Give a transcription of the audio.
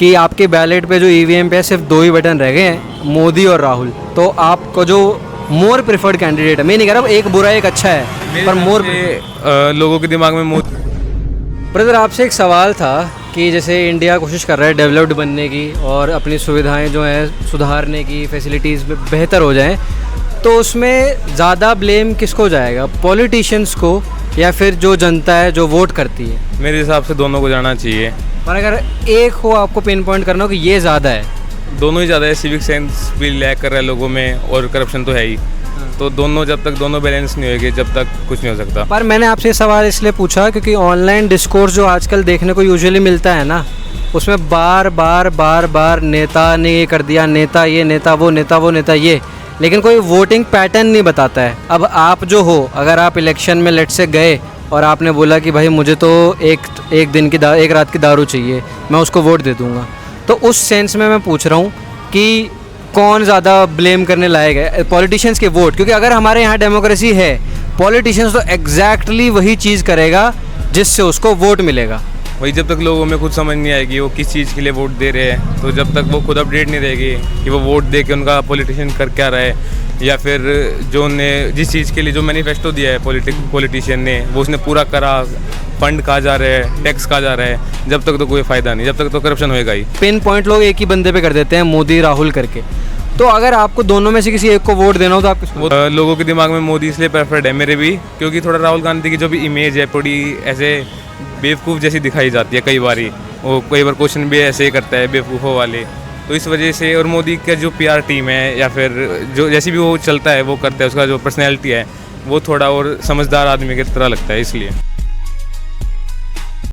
कि आपके बैलेट पे जो ईवीएम पे सिर्फ 2 ही बटन रह गए हैं, मोदी और राहुल, तो आपको जो मोर प्रेफर्ड कैंडिडेट है, मैं नहीं कह रहा एक बुरा एक अच्छा है, पर मोर लोगों के दिमाग में मोदी। ब्रदर आपसे एक सवाल था कि जैसे इंडिया कोशिश कर रहा है डेवलप्ड बनने की और अपनी सुविधाएं जो हैं सुधारने की, फैसिलिटीज़ बेहतर हो जाएं, तो उसमें ज़्यादा ब्लेम किसको जाएगा, पॉलिटिशियंस को या फिर जो जनता है जो वोट करती है? मेरे हिसाब से दोनों को जाना चाहिए। पर अगर एक हो आपको पिन पॉइंट करना हो कि ये ज़्यादा है, दोनों ही ज़्यादा है। सिविक सेंस भी लैक कर रहा है लोगों में और करप्शन तो है ही, तो दोनों जब तक दोनों बैलेंस नहीं होगी जब तक कुछ नहीं हो सकता। पर मैंने आपसे ये सवाल इसलिए पूछा क्योंकि ऑनलाइन डिस्कोर्स जो आजकल देखने को यूजुअली मिलता है ना, उसमें बार बार नेता ने ये कर दिया, नेता ये, नेता वो, नेता वो, नेता ये, लेकिन कोई वोटिंग पैटर्न नहीं बताता है। अब आप जो हो, अगर आप इलेक्शन में लेट से गए और आपने बोला कि भाई मुझे तो एक रात की दारू चाहिए, मैं उसको वोट दे दूँगा, तो उस सेंस में मैं पूछ रहा हूँ कि कौन ज़्यादा ब्लेम करने लायक है, पॉलिटिशियंस के वोट? क्योंकि अगर हमारे यहाँ डेमोक्रेसी है, पॉलिटिशियंस तो एग्जैक्टली वही चीज़ करेगा जिससे उसको वोट मिलेगा। वही जब तक लोगों में खुद समझ नहीं आएगी वो किस चीज़ के लिए वोट दे रहे हैं, तो जब तक वो खुद अपडेट नहीं रहेगी कि वो वोट दे के उनका पॉलिटिशियन कर क्या रहा है, या फिर जो ने जिस चीज़ के लिए जो मैनिफेस्टो दिया है पॉलिटिशियन ने वो उसने पूरा करा, फंड कहा जा रहा है, टैक्स कहा जा रहा है, जब तक तो कोई फ़ायदा नहीं, जब तक तो करप्शन होएगा ही। पिन पॉइंट लोग एक ही बंदे पे कर देते हैं, मोदी राहुल करके। तो अगर आपको दोनों में से किसी एक को वोट देना हो तो आप किसको? लोगों के दिमाग में मोदी इसलिए प्रेफर्ड है, मेरे भी, क्योंकि थोड़ा राहुल गांधी की जो भी इमेज है थोड़ी ऐसे बेवकूफ़ जैसी दिखाई जाती है। कई बार क्वेश्चन भी ऐसे ही करता है बेवकूफ़ों वाले, तो इस वजह से। और मोदी का जो पीआर टीम है या फिर जो जैसी भी वो चलता है वो करता है, उसका जो पर्सनैलिटी है वो थोड़ा और समझदार आदमी की तरह लगता है, इसलिए।